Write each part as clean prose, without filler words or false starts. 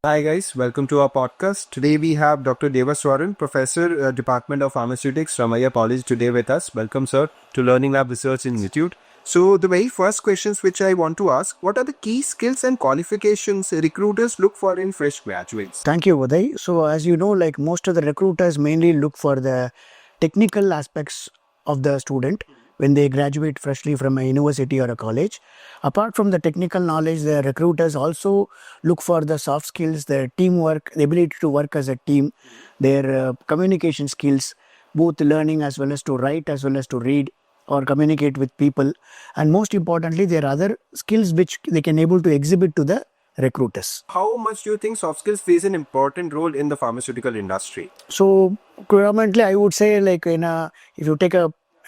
Hi guys, welcome to our podcast. Today we have Dr. Deveswaran, Professor, Department of Pharmaceutics, Ramaiah College today with us. Welcome sir to Learning Lab Research Institute. So the very first questions which I want to ask, what are the key skills and qualifications recruiters look for in fresh graduates? Thank you, Uday. So, as you know, like most of the recruiters mainly look for the technical aspects of the student when they graduate freshly from a university or a college. Apart from the technical knowledge, the recruiters also look for the soft skills, the teamwork, the ability to work as a team, their communication skills, both learning as well as to write as well as to read or communicate with people, and most importantly, there are other skills which they can able to exhibit to the recruiters. How much do you think soft skills plays an important role in the pharmaceutical industry? So predominantly, I would say like if you take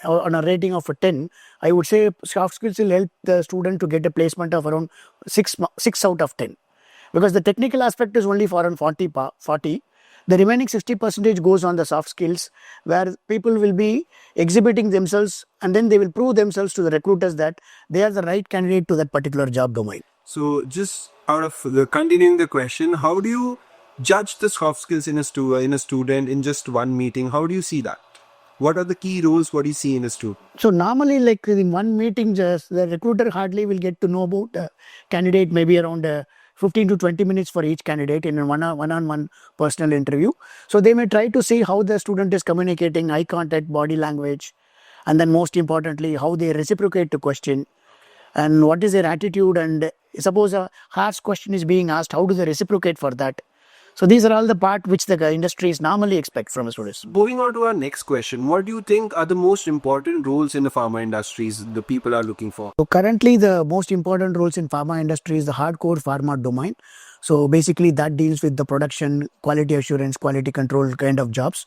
on a rating of a 10, I would say soft skills will help the student to get a placement of around 6 out of 10, because the technical aspect is only for around 40. The remaining 60% goes on the soft skills, where people will be exhibiting themselves and then they will prove themselves to the recruiters that they are the right candidate to that particular job domain. So just out of the continuing the question, how do you judge the soft skills in a student in just one meeting? How do you see that? What are the key roles? What do you see in a student? So normally, like in one meeting, just the recruiter hardly will get to know about the candidate, maybe around 15 to 20 minutes for each candidate in a one-on-one personal interview. So they may try to see how the student is communicating, eye contact, body language, and then most importantly, how they reciprocate to question and what is their attitude. And suppose a harsh question is being asked, how do they reciprocate for that? So these are all the part which the industries normally expect from students. Moving on to our next question, what do you think are the most important roles in the pharma industries the people are looking for? So currently the most important roles in pharma industry is the hardcore pharma domain. So basically that deals with the production, quality assurance, quality control kind of jobs.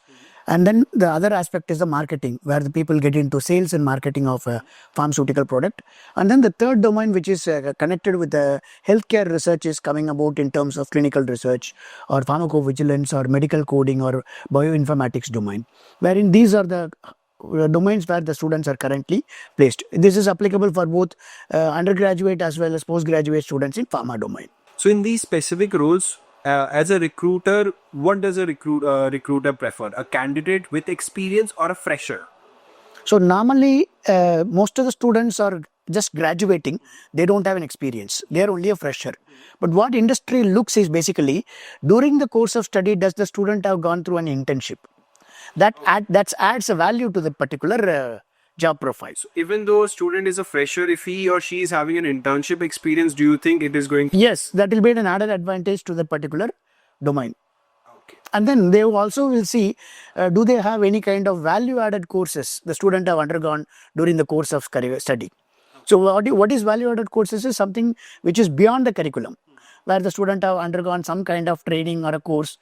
And then the other aspect is the marketing, where the people get into sales and marketing of a pharmaceutical product. And then the third domain, which is connected with the healthcare research, is coming about in terms of clinical research or pharmacovigilance or medical coding or bioinformatics domain, wherein these are the domains where the students are currently placed. This is applicable for both undergraduate as well as postgraduate students in pharma domain. So in these specific roles, as a recruiter, what does a recruiter prefer? A candidate with experience or a fresher? So normally, most of the students are just graduating. They don't have an experience. They are only a fresher. But what industry looks is basically, during the course of study, does the student have gone through an internship? That adds a value to the particular job profile. So even though a student is a fresher, if he or she is having an internship experience, do you think it is going to... Yes, that will be an added advantage to that particular domain. Okay. And then they also will see, do they have any kind of value added courses the student have undergone during the course of career study. So what is value added courses is something which is beyond the curriculum, where the student have undergone some kind of training or a course.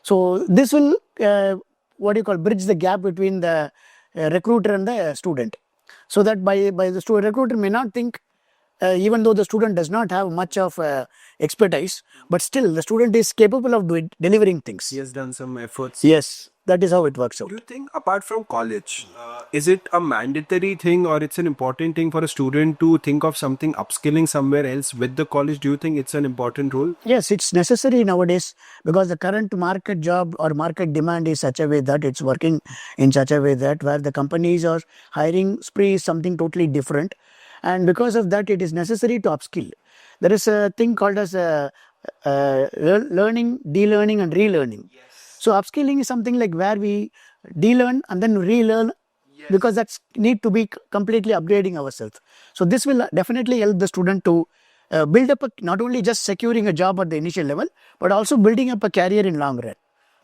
So this will bridge the gap between the recruiter and the student, so that by the recruiter may not think, even though the student does not have much of expertise, but still the student is capable of delivering things. He has done some efforts. Yes, that is how it works out. Do you think apart from college, is it a mandatory thing or it's an important thing for a student to think of something upskilling somewhere else with the college? Do you think it's an important role? Yes, it's necessary nowadays, because the current market job or market demand is such a way that it's working in such a way that where the companies are hiring spree is something totally different. And because of that, it is necessary to upskill. There is a thing called as learning, de-learning and relearning. Yes. So upskilling is something like where we de-learn and then relearn, yes, because that's need to be completely upgrading ourselves. So this will definitely help the student to build up not only just securing a job at the initial level, but also building up a career in long run.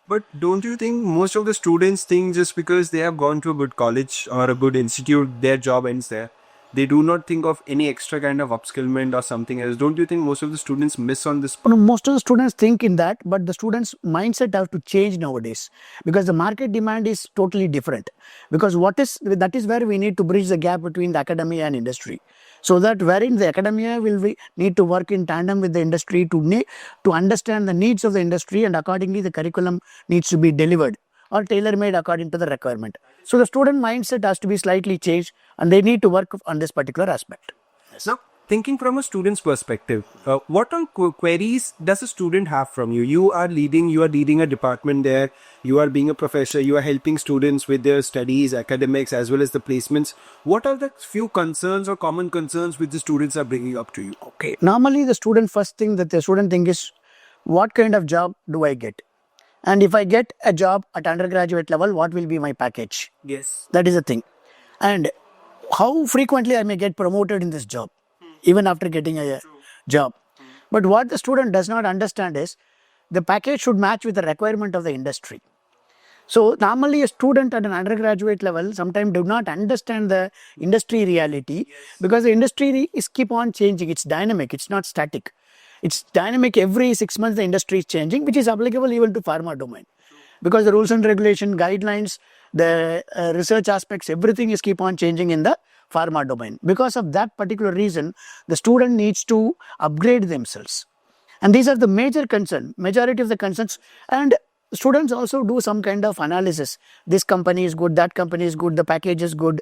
But don't you think most of the students think just because they have gone to a good college or a good institute, their job ends there? They do not think of any extra kind of upskillment or something else. Don't you think most of the students miss on this? No, most of the students think in that, but the students' mindset have to change nowadays, because the market demand is totally different. Because that is where we need to bridge the gap between the academia and industry, so that wherein the academia will need to work in tandem with the industry to understand the needs of the industry, and accordingly the curriculum needs to be delivered or tailor-made according to the requirement. So the student mindset has to be slightly changed, and they need to work on this particular aspect. Yes. Now, thinking from a student's perspective, what all queries does a student have from you? You are leading a department there. You are being a professor. You are helping students with their studies, academics, as well as the placements. What are the few concerns or common concerns which the students are bringing up to you? Okay. Normally, the student first thing that the student think is, what kind of job do I get? And if I get a job at undergraduate level, what will be my package? Yes. That is the thing. And how frequently I may get promoted in this job, even after getting a job. But what the student does not understand is the package should match with the requirement of the industry. So normally a student at an undergraduate level sometimes do not understand the industry reality, because the industry is keep on changing. It's dynamic. It's not static. It's dynamic. Every 6 months the industry is changing, which is applicable even to pharma domain, because the rules and regulation, guidelines, the research aspects, everything is keep on changing in the pharma domain. Because of that particular reason, the student needs to upgrade themselves. And these are the majority of the concerns. And students also do some kind of analysis. This company is good, that company is good, the package is good.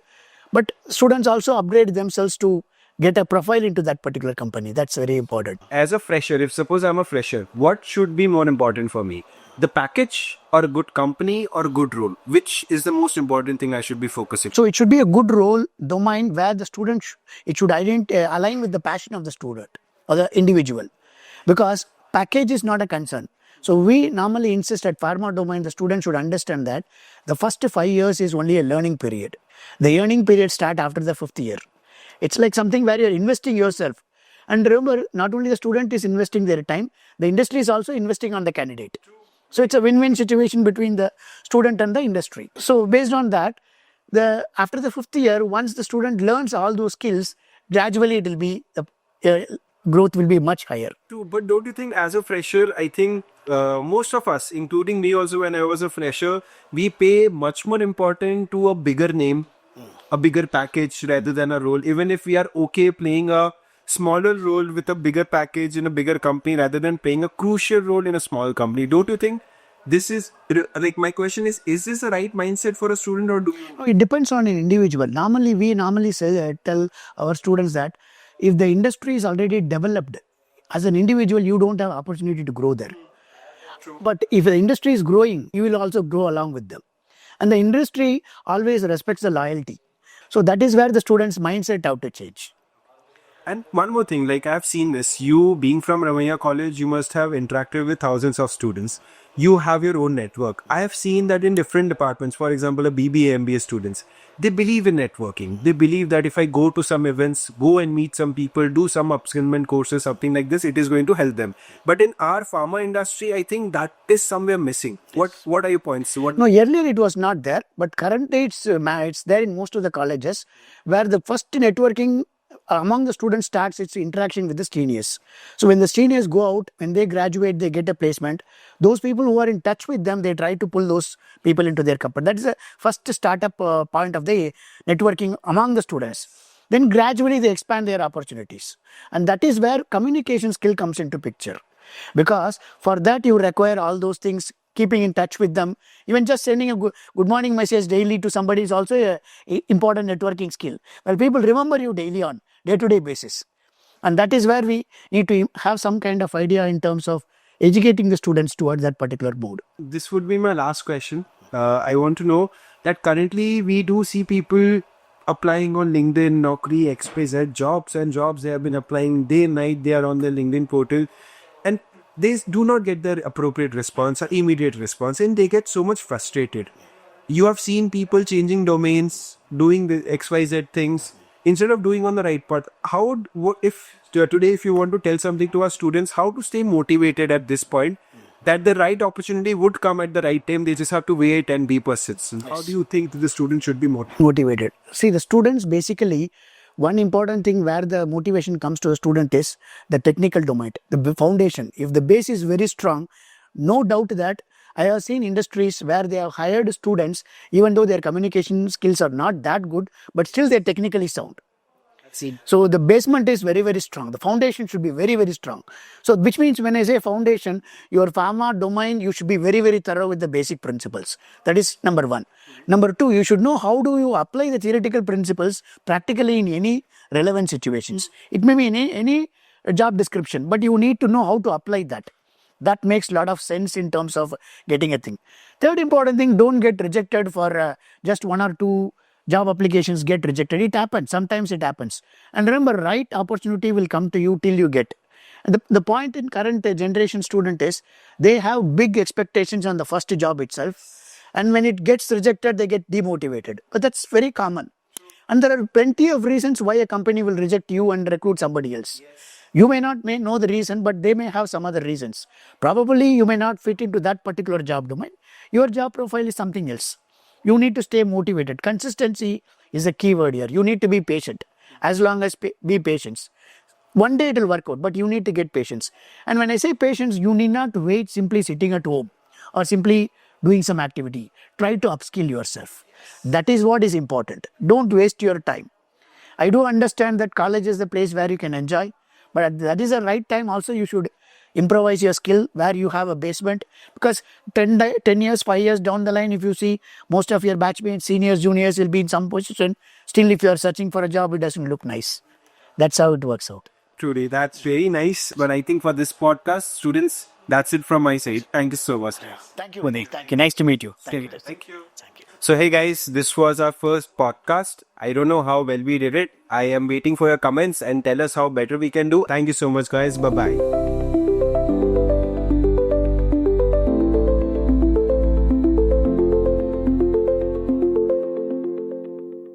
But students also upgrade themselves to get a profile into that particular company. That's very important. As a fresher, if suppose I'm a fresher, what should be more important for me? The package or a good company or a good role? Which is the most important thing I should be focusing? So it should be a good role domain where the student, it should align with the passion of the student or the individual, because package is not a concern. So we normally insist at pharma domain, the student should understand that the first 5 years is only a learning period. The earning period start after the 5th year. It's like something where you're investing yourself. And remember, not only the student is investing their time, the industry is also investing on the candidate. So it's a win-win situation between the student and the industry. So based on that, after the 5th year, once the student learns all those skills, gradually it will be the growth will be much higher. True, but don't you think as a fresher, I think most of us, including me also when I was a fresher, we pay much more important to a bigger name, a bigger package rather than a role. Even if we are okay playing a smaller role with a bigger package in a bigger company rather than playing a crucial role in a small company. Don't you think this is, like, my question is this the right mindset for a student, or do you? No, it depends on an individual. Normally, we tell our students that if the industry is already developed, as an individual, you don't have opportunity to grow there. True. But if the industry is growing, you will also grow along with them. And the industry always respects the loyalty. So that is where the student's mindset have to change. And one more thing, like I've seen this, you being from Ramaiah College, you must have interacted with thousands of students. You have your own network. I have seen that in different departments, for example, a BBA, MBA students, they believe in networking. They believe that if I go to some events, go and meet some people, do some upskillment courses, something like this, it is going to help them. But in our pharma industry, I think that is somewhere missing. What are your points? No, earlier it was not there, but currently it's there in most of the colleges, where the first networking among the students starts its interaction with the seniors. So when the seniors go out, when they graduate, they get a placement. Those people who are in touch with them, they try to pull those people into their company. That is the first startup point of the networking among the students. Then gradually they expand their opportunities. And that is where communication skill comes into picture. Because for that you require all those things, keeping in touch with them. Even just sending a good morning message daily to somebody is also a important networking skill. Well, people remember you daily on day-to-day basis. And that is where we need to have some kind of idea in terms of educating the students towards that particular mode. This would be my last question. I want to know that currently we do see people applying on LinkedIn, Naukri, XYZ, jobs and jobs. They have been applying day and night. They are on the LinkedIn portal. And they do not get the appropriate response or immediate response, and they get so much frustrated. You have seen people changing domains, doing the XYZ things instead of doing on the right path. If today, if you want to tell something to our students, how to stay motivated at this point, that the right opportunity would come at the right time, they just have to wait and be persistent. How do you think the student should be motivated? See, the students basically, one important thing where the motivation comes to the student is the technical domain, the foundation. If the base is very strong, no doubt that I have seen industries where they have hired students, even though their communication skills are not that good, but still they're technically sound. So the basement is very, very strong. The foundation should be very, very strong. So which means when I say foundation, your pharma domain, you should be very, very thorough with the basic principles. That is number one. Number two, you should know how do you apply the theoretical principles practically in any relevant situations. It may be in any job description, but you need to know how to apply that. That makes a lot of sense in terms of getting a thing. Third important thing, don't get rejected for just one or two job applications get rejected. It happens. Sometimes it happens. And remember, right opportunity will come to you till you get. And the point in current generation student is they have big expectations on the first job itself. And when it gets rejected, they get demotivated. But that's very common. And there are plenty of reasons why a company will reject you and recruit somebody else. You may know the reason, but they may have some other reasons. Probably you may not fit into that particular job domain. Your job profile is something else. You need to stay motivated. Consistency is a key word here. You need to be patient. As long as be patient. One day it will work out, but you need to get patience. And when I say patience, you need not wait simply sitting at home or simply doing some activity. Try to upskill yourself. That is what is important. Don't waste your time. I do understand that college is the place where you can enjoy, but that is the right time also you should improvise your skill where you have a basement, because 10 years, 5 years down the line, if you see most of your batchmates, seniors, juniors will be in some position, still if you are searching for a job, it doesn't look nice. That's how it works out. Truly, that's very nice. But I think for this podcast, students, that's it from my side. Thank you so much. Thank you, Vinay. Thank you. Nice to meet you. Thank you. Thank you. So, hey guys, this was our first podcast. I don't know how well we did it. I am waiting for your comments and tell us how better we can do. Thank you so much, guys. Bye bye.